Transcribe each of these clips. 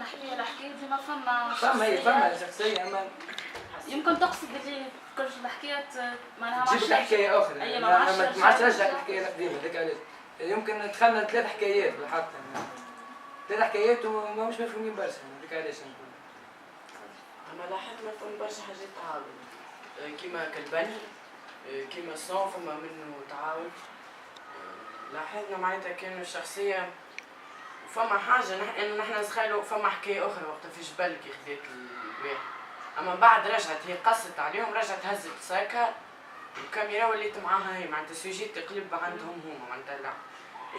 نحكي الحكايه ديما فما فما شخصيه اما يمكن تقصد اللي كل الحكايات معناها ما تجيب حكايه اخرى اي ما عادش ترجع الحكايه القديمه هذيك علاش يمكن دخلنا 3 حكايات بالحق 3 حكايات وما مش مفهومين برشا هذيك علاش نقول اما لاحظت ما فما برشا حاجات تعاون كيما كالبني كيما الصون فما منه تعاون لاحظنا معناتها كانوا الشخصيه وفما حاجه انه نحن نتخيلوا فما حكايه اخرى وقت في جبل كي خذات الواحد اما بعد رجعت هي قصت عليهم رجعت هزت ساكها الكاميرا وليت معاها هي معناتها السوجي تقلب عندهم هما معناتها لا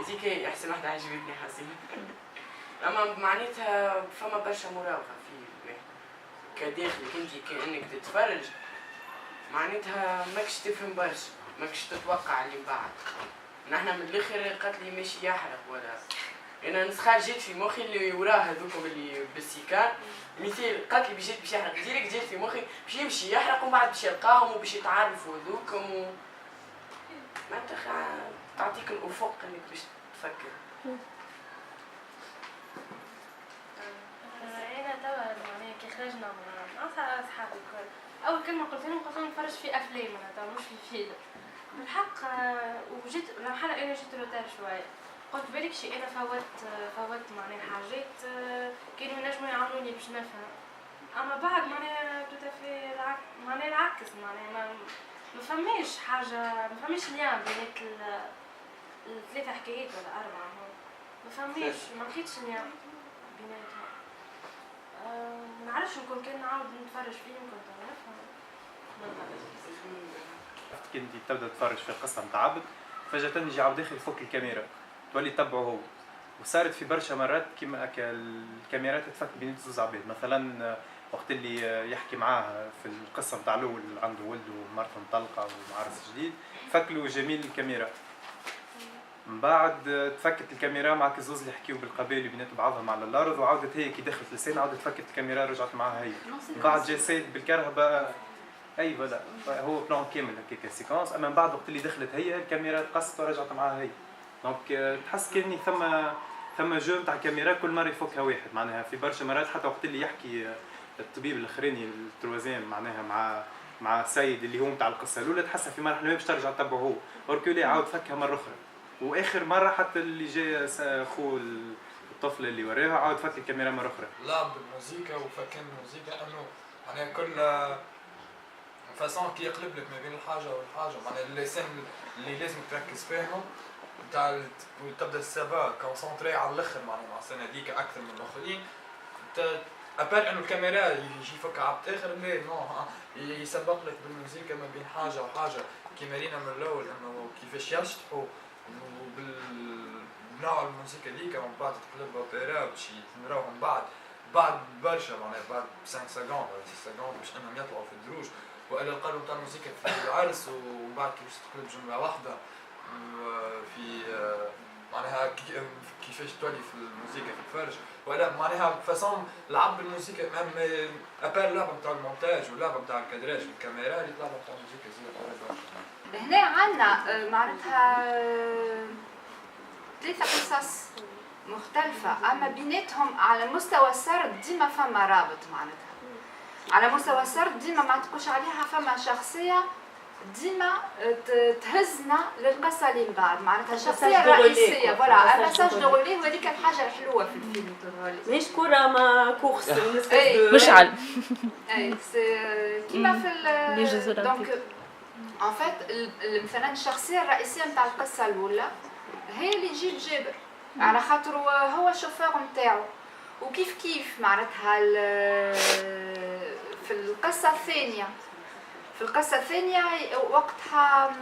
هذيك هي احسن واحده عجبتني حسين اما معناتها فما برشا مراوغه في الواحد كداخلك انت كانك تتفرج معناتها ماكش تفهم برشا ماكش تتوقع اللي بعد نحن من الاخر قالت لي ماشي يحرق ولا انا نسخال جيت في مخي اللي وراه هذوكم اللي بالسيكان مثال قالت لي بجيت باش يحرق ديريكت جيت في مخي باش يمشي يحرق ومن بعد باش يلقاهم وباش يتعرفوا هذوكم معناتها تعطيك الافق انك باش تفكر. انا توا معناها كي خرجنا مع اصحابي الكل اول كلمه قلت لهم نتفرج في افلام معناتها مش في فيلم بالحق وجيت مرحله انا جيت روتار شويه قلت بالك شي انا فوت معناها حاجات كانوا ينجموا يعاونوني باش نفهم اما بعد معناها توتافي معناها العكس معناها ما فماش حاجه ما فماش ليان بين الثلاثه حكايات ولا 4 ما فماش ما لقيتش ليان بيناتهم ما نعرفش نكون كان نعاود نتفرج فيهم كنت نفهم كي انت تبدا تتفرج في القصه نتاع عبد فجاه يجي عبد داخل فوق الكاميرا تولي تتبعه هو وصارت في برشا مرات كيما الكاميرات تفك بين زوز عباد مثلا وقت اللي يحكي معاه في القصه نتاع الاول عنده ولده ومرته مطلقه ومعرس جديد فكلوا جميل الكاميرا من بعد تفكت الكاميرا مع كزوز اللي يحكيوا بالقبائل بينات بعضهم على الارض وعاودت هي كي دخلت لسان عاودت فكت الكاميرا رجعت معاها هي من بعد جا سيد بالكرهبه اي لا هو بلان كامل هكاك سيكونس اما من بعد وقت اللي دخلت هي الكاميرا تقصت ورجعت معاها هي دونك تحس كاني ثم جو نتاع الكاميرا كل مره يفكها واحد معناها في برشا مرات حتى وقت اللي يحكي الطبيب الاخراني التروازيام معناها مع سيد اللي هو نتاع القصه الاولى تحسها في مرحله باش ترجع تتبعه هو اوركولي عاود فكها مره اخرى واخر مره حتى اللي جاي خوه الطفل اللي وراها عاود فك الكاميرا مره اخرى لعب بالموسيقى وفكان الموسيقى انه معناها كل فاسون كي يقلب لك ما بين الحاجه والحاجه معناها اللسان اللي لازم تركز فيهم نتاع تبدا السافا كونسونطري على الاخر معناها مع السنه هذيك اكثر من الاخرين ابار انه الكاميرا يجي يفك عبد اخر لا نو يسبق لك بالموسيقى ما بين حاجه وحاجه كيما رينا من الاول انه كيفاش يشطحوا وبالنوع الموسيقى هذيك ومن بعد تقلب اوبرا باش نراوهم بعد برشا معناها بعد 5 سكوند ولا 6 سكوند باش انهم يطلعوا في الدروج والا القلب نتاع الموسيقى في العرس ومن بعد كيفاش تقلب جمله واحده في معناها كيفاش تولي في الموسيقى في الفرج ولا معناها فاسون لعب الموسيقى مهم ابار لعبه نتاع المونتاج ولعبه نتاع الكادراج بالكاميرا اللي لعبه نتاع الموسيقى زي هنا عندنا معناتها 3 قصص مختلفة أما بيناتهم على مستوى السرد ديما فما رابط معناتها على مستوى السرد ديما ما تقولش عليها فما شخصية ديما تهزنا للقصة اللي من بعد معناتها الشخصية الرئيسية فوالا باساج دو رولي وهذيك الحاجة الحلوة في الفيلم تورولي مش كورة ما كورس مشعل اي كيما في دونك ان فيت مثلا الشخصية الرئيسية نتاع القصة الأولى هي اللي تجيب جابر على خاطر هو الشوفور نتاعو وكيف كيف معناتها في القصة الثانية وقتها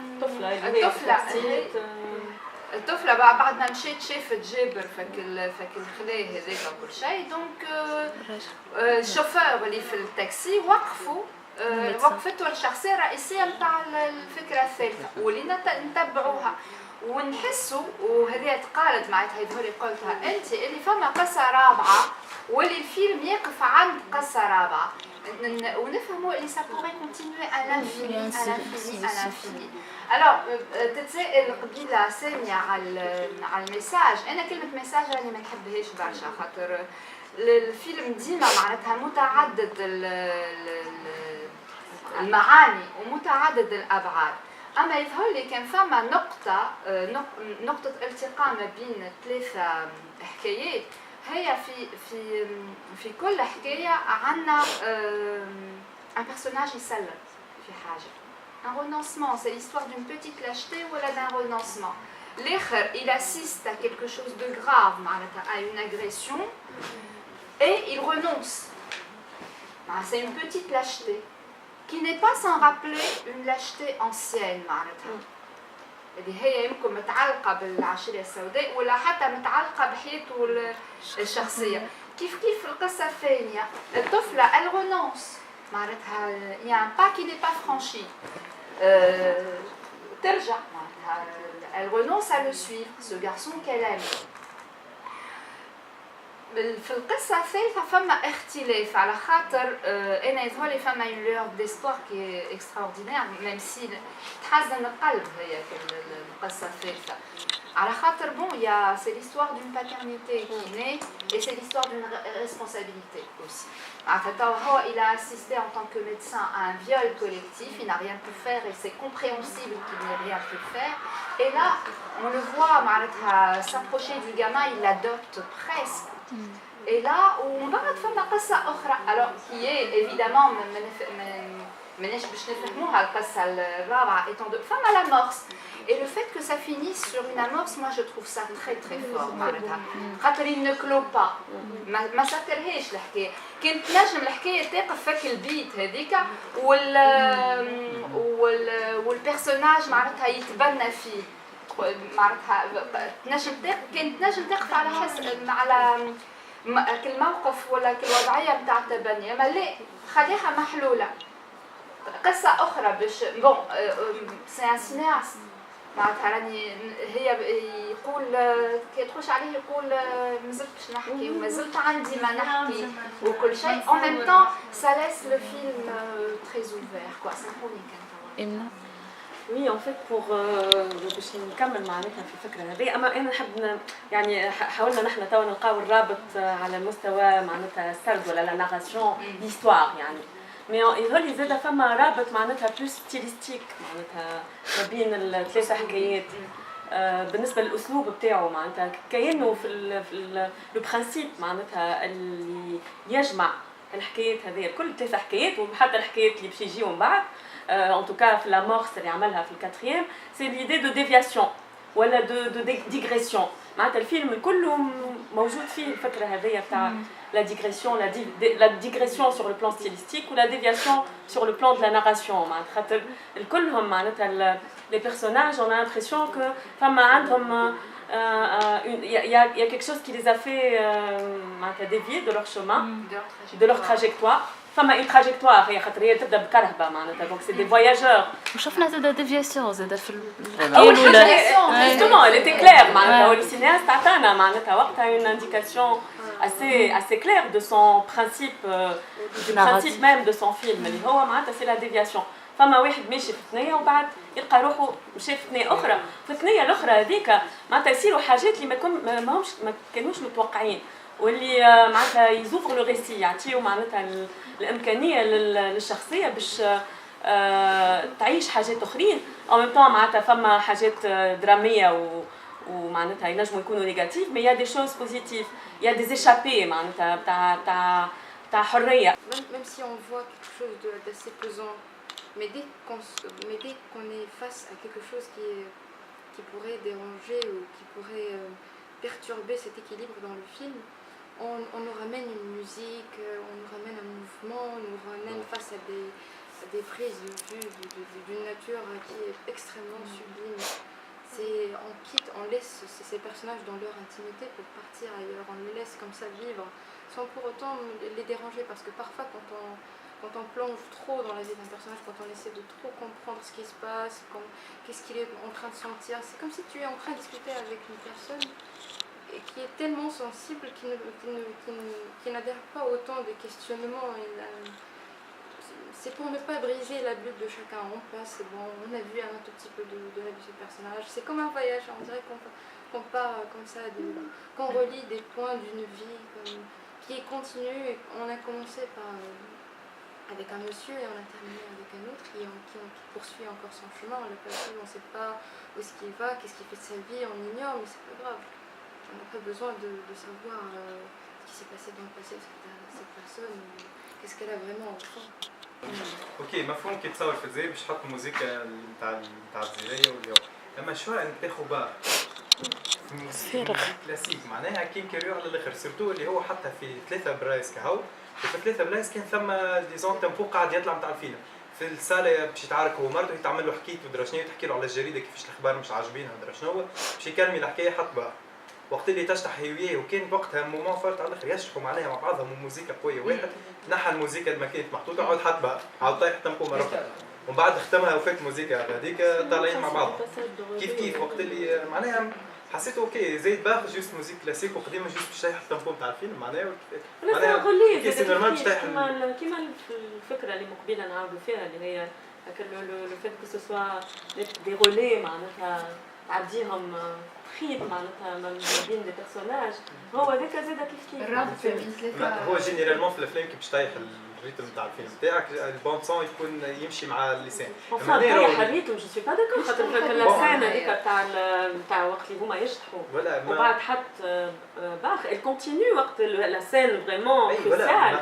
الطفلة بعد ما مشيت شافت جابر فك الخلايا هذاك وكل شيء دونك الشوفور اللي في التاكسي وقفته الشخصية الرئيسية نتاع الفكرة الثالثة واللي نتبعوها ونحسوا وهذه تقالت معناتها هذولي قلتها انت اللي فما قصه رابعه واللي الفيلم يقف عند قصه رابعه ونفهموا اللي سا بوغي كونتينيي à l'infini alors تتسائل قبيله ثانيه على الميساج انا كلمه ميساج راني ما نحبهاش برشا خاطر الفيلم ديما معناتها متعدد المعاني ومتعدد الابعاد. اما يظهر لي كان فما نقطه التقاء ما بين ثلاثه حكايات. هي في كل حكايه عندنا un personnage يسلط في حاجه. Un renoncement, c'est l'histoire d'une petite lâcheté ou d'un renoncement. L'autre, il assiste à quelque chose de grave, à une agression, et il renonce. C'est une petite lâcheté, qui n'est pas sans rappeler une lâcheté ancienne. اللي هي يمكن متعلقة بالعشيرة السوداء ولا حتى متعلقة بحياته الشخصية. كيف في القصة الثانية الطفلة elle renonce. معناتها il y a un pas qui n'est pas franchi. ترجع معناتها elle renonce à le suivre, ce garçon qu'elle aime. في القصة الثالثة فما اختلاف على خاطر أنا يظهر لي فما une lueur d'espoir qui est extraordinaire même si تحزن القلب هي في القصة الثالثة. على خاطر bon c'est l'histoire d'une paternité qui naît et c'est l'histoire d'une responsabilité aussi. هو il a assisté en tant que médecin à un viol collectif, il n'a rien pu faire et c'est compréhensible qu'il n'ait rien pu faire. Et là on le voit معناتها s'approcher du gamin, il l'adopte presque. Et là ومن بعد فما قصة أخرى alors qui est évidemment ماناش باش نفهموها القصة الرابعة étant de فما l'amorce. Et le fait que ça finisse sur une amorce, moi je trouve ça très très fort معناتها خاطر il ne clôt pas ما سكرهاش الحكاية. كانت نجم الحكاية تقف فك البيت هذيك والبيرسوناج معناتها يتبنى فيه معناتها كانت نجم تقف على على كل موقف ولا كل وضعية متاع التبني. اما لا خليها محلولة قصة أخرى باش بون سي ان سيناست معناتها راني هي يقول كي تخش عليه يقول مازلت باش نحكي ومازلت عندي ما نحكي وكل شيء en même temps ça laisse le film très ouvert quoi. سامحوني كان وي ان فيت بور باش نكمل معناتها في الفكره هذه. اما انا نحب يعني حاولنا نحن توا نلقاو الرابط على المستوى معناتها السرد ولا لا ناراسيون ليستوار يعني. مي يظهر لي زاد فما رابط معناتها بلوس ستيليستيك معناتها ما بين الثلاثه حكايات بالنسبه للاسلوب بتاعه معناتها كانه في لو برانسيب معناتها اللي يجمع الحكايات هذه كل ثلاثه حكايات وحتى الحكايات اللي باش يجيو من بعد en tout cas في l'amorce اللي عملها في الكاتريام c'est l'idée de déviation ولا de digression. معناتها الفيلم كله موجود فيه الفكره هذه تاع la digression sur le plan stylistique ou la déviation sur le plan de la narration. معناتها خاطر الكلهم معناتها les personnages on a l'impression que فما عندهم il y a quelque chose qui les a fait معناتها dévier de leur chemin de leur trajectoire. فما une trajectoire هي خاطر هي تبدا بكرهبه معناتها دونك سي دي فواياجور. وشفنا زاد ديفياسيون زاد في اول حاجه جوستومون elle était claire معناتها السيناست عطانا معناتها وقتها une indication assez claire de son principe du principe même de son film اللي هو معناتها c'est la déviation. فما واحد ماشي في ثنيه وبعد يلقى روحه مشى في ثنيه اخرى في الثنيه الاخرى هذيك معناتها يصيروا حاجات اللي ما كانوش متوقعين واللي معناتها يزوفر لو ريسي يعطيو معناتها الامكانيه للشخصيه باش تعيش حاجات اخرين او ميم طون معناتها فما حاجات دراميه ومعناتها ينجموا يكونوا نيجاتيف مي يا دي شوز بوزيتيف يا دي زيشابي معناتها تاع حريه. Même si on voit quelque chose d'assez pesant, mais dès qu'on est face à quelque chose qui pourrait déranger ou qui pourrait perturber cet équilibre dans le film, on nous ramène une musique, on nous ramène un mouvement, on nous ramène face à des prises de vue d'une nature qui est extrêmement sublime. On laisse ces personnages dans leur intimité pour partir ailleurs, on les laisse comme ça vivre, sans pour autant les déranger, parce que parfois quand on plonge trop dans la vie d'un personnage, quand on essaie de trop comprendre ce qui se passe, qu'est-ce qu'il est en train de sentir, c'est comme si tu es en train de discuter avec une personne et qui est tellement sensible qui n'adhère pas autant de questionnements. C'est pour ne pas briser la bulle de chacun. On passe, c'est bon, on a vu un tout petit peu de la vie de ce personnage. C'est comme un voyage, on dirait qu'on part comme ça, qu'on relie des points d'une vie qui est continu. On a commencé avec un monsieur et on a terminé avec un autre qui poursuit encore son chemin. On l'a pas vu, on ne sait pas où est-ce qu'il va, qu'est-ce qu'il fait de sa vie, on ignore, mais c'est pas grave. On n'a pas besoin de savoir ce qui s'est passé dans le passé de cette personne, qu'est-ce qu'elle a vraiment au fond. اوكي مفهوم كي تصور في الجزائر باش تحط الموسيقى نتاع الجزائريه واليوم، اما شو انك تاخذ بار في الموسيقى كلاسيك معناها كان كاريو على الاخر سيرتو اللي هو حتى في 3 برايس كهو، وفي 3 برايس كان ثم ديزون تيمبو قاعد يطلع نتاع الفيلم في الصاله باش يتعارك هو مرته يتعمل له حكيت ودرا شنو تحكي له على الجريده كيفاش الاخبار مش عاجبينها ودرا شنو باش يكمل الحكايه حط بار وقت اللي تشطح هي وياه وكان وقتها مومون فارت على الاخر يشطحوا معناها مع بعضهم موسيقى قويه واحد نحى الموسيقى اللي ما كانت محطوطه عاود حط بقى عاود طايح تنقو مره اخرى ومن بعد ختمها وفات الموسيقى هذيك طالعين مع بعض كيف وقت اللي معناها حسيت اوكي زيد باخذ جوست موسيقى كلاسيك وقديما جوست باش طايح التنقو نتاع الفيلم معناها معناها سي نورمال باش طايح كيما الفكره اللي مقبله نعاودوا فيها اللي هي لو فيت كو سو سوا دي رولي معناتها تعديهم خيط معناتها ما بين دي بيرسوناج هو هذاك زاد كيف الرابط بين ثلاثة هو جينيرالمون في الافلام كي باش طايح الريتم نتاع الفيلم تاعك البون سون يكون يمشي مع اللسان enfin طايح الريتم جو سوي با داكور خاطر السين هذيك تاع وقت اللي هما يشطحوا وبعد حط باخ الكونتينيو وقت لا سين فريمون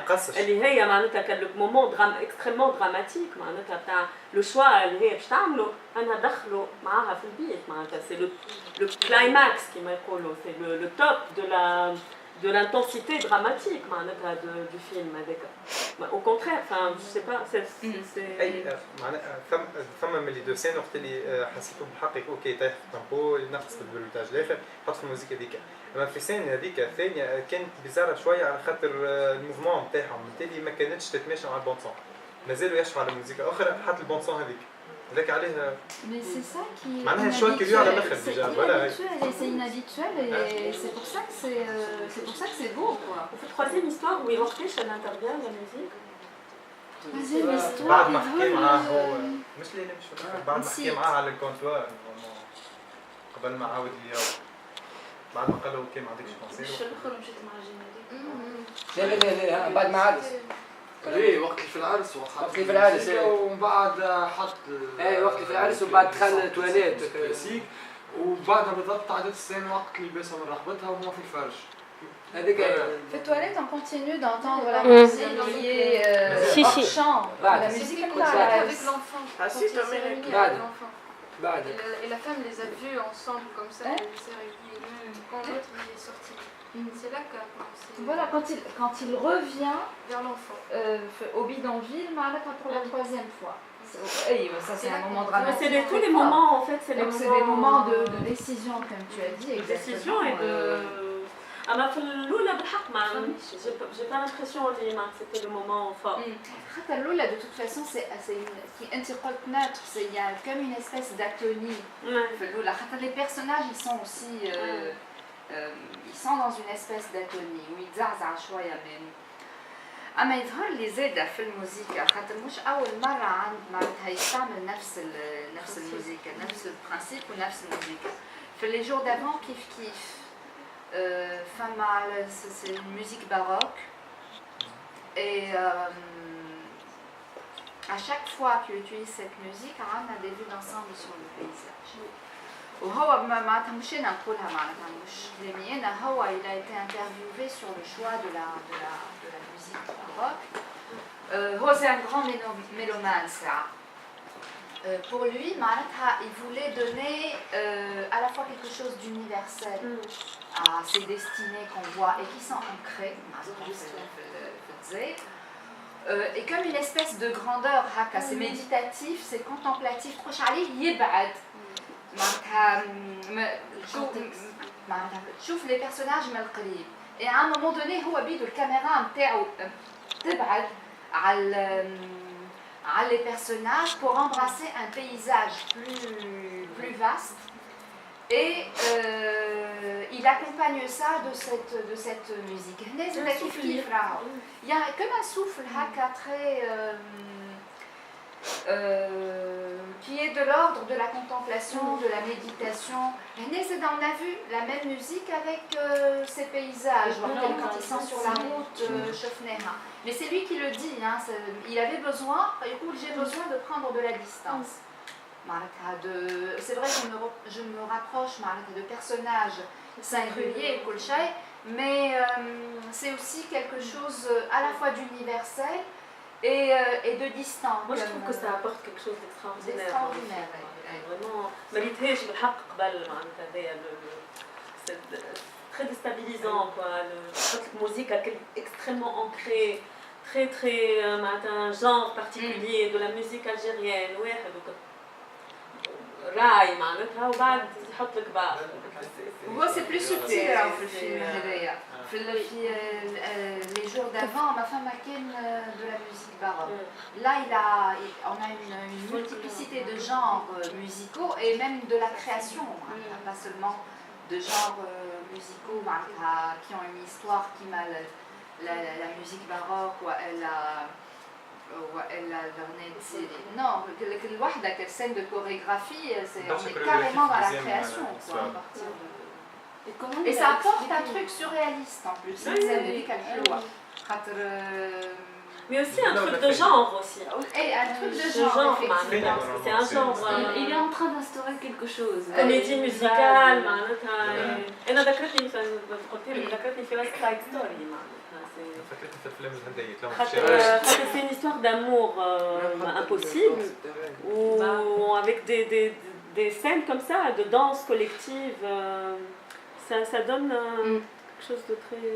كروسيال اللي هي معناتها كان لو مومون اكستريمون دراماتيك معناتها تاع لو شوا اللي هي باش تعملوا انا دخلوا معاها في البيت معناتها سي لو كلايماكس كيما يقولوا سي لو توب de l'intensité dramatique du film avec au contraire enfin je sais pas c'est اي معناها ثم من لي دو سين وقت اللي حسيته بالحق اوكي طايح في التامبو ينقص في البلوتاج الاخر حط في الموسيقى هذيك اما في السين هذيك الثانيه كانت بيزاره شويه على خاطر الموفمون نتاعهم بالتالي ما كانتش تتماشى مع البونسون مازالوا يشفعوا على موسيقى اخرى حط البونسون هذيك هذاك عليها Mais c'est ça qui est معناها شويه كبير على الاخر ديجا فوالا c'est inhabituel et c'est pour ça que c'est beau quoi. وفي التروازيام histoire où وقتاش elle intervient la musique Troisième histoire بعد ما حكي معاه هو مش ليلى مش فاكر بعد ما حكي معاه على الكونتوار قبل ما عاود اليوم بعد ما قال له اوكي ما عندكش كونسير مش الاخر مشيت مع الجينيريك لا لا لا بعد ما عاد ايه وقت في العرس وقت في العرس ومن بعد حط ايه وقت في العرس وبعد دخل تواليت كلاسيك وبعدها بالضبط عدت السين وقت اللي لبسها من رغبتها وهما في الفرش هذيك في التواليت on continue d'entendre la musique qui est hors champ. La musique avec l'enfant. Ah si, ta mère est بعد Et la femme les a vus ensemble comme ça, elle s'est réveillée quand l'autre il est sorti. C'est là qu'a commencé. Voilà, quand il revient vers l'enfant. Au bidonville, pour la troisième fois. Ça c'est un moment dramatique. C'est tous les moments en fait, c'est des moments de décision comme tu as dit. De décision et de... اما في الاولى بالحق ما j'ai pas l'impression اللي c'était le moment fort. خاطر الاولى de toute façon c'est انت قلت neutre, il y a comme une espèce d'atonie في الاولى خاطر les personnages ils sont aussi ils sont dans une espèce d'atonie ويتزعزع شويه من اما يظهر لي زاده في الموسيقى خاطر مش اول مره عند معناتها يستعمل نفس الموسيقى نفس البرانسيب ونفس الموسيقى في les jours d'avant كيف c'est une musique baroque et à chaque fois qu'il utilise cette musique on a des vues d'ensemble sur le paysage وهو معناتها مش انا نقولها معناتها مش كلامي انا هو il a été interviewé sur le choix de la musique baroque هو c'est un grand mélomane ça. Pour lui, Maratha, il voulait donner à la fois quelque chose d'universel à ces destinées qu'on voit et qui sont ancrées, et comme une espèce de grandeur, c'est méditatif, c'est contemplatif, تشوف les personnages malqrib. Et à un moment donné, هو بيدو الكاميرا نتاعو تبعد على les personnages pour embrasser un paysage plus vaste et il accompagne ça de cette musique. Il y a comme un souffle haka très qui est de l'ordre de la contemplation, de la méditation. On a vu la même musique avec ces paysages, quand ils sont sur la route, Chofneha. Mais c'est lui qui le dit, hein, il avait besoin, j'ai besoin de prendre de la distance. C'est vrai que je me rapproche de personnages singuliers, mais c'est aussi quelque chose à la fois d'universel et de distant. Moi je trouve que ça apporte quelque chose d'extraordinaire. Vraiment, ما ريتهاش بالحق قبل معناتها هذايا très déstabilisant quoi. La musique extrêmement ancrée, très un genre particulier de la musique algérienne. راي معناتها وبعد يحط لك بقى. هو c'est plus subtil في الفيلم هذايا. في les jours d'avant, ma femme a de la musique baroque. Là, on a une multiplicité de genres musicaux et même de la création, pas seulement de genres musicaux qui ont une histoire qui m'a la musique baroque ou elle a donné non, كل واحدة quelle scène de chorégraphie, on est carrément dans la création quoi, à partir de... Et ça apporte un truc surréaliste en plus. Mais aussi un truc de genre aussi. Et un truc de genre, c'est un genre. Il est en train d'instaurer quelque chose. Comédie musicale معناتها. أنا ذكرتني مثلا قلت لك ذكرتني في West Side Story معناتها. فكرتني في الافلام الهنديه c'est une histoire d'amour impossible ou avec des scènes comme ça de danse collective. Ça donne quelque chose de très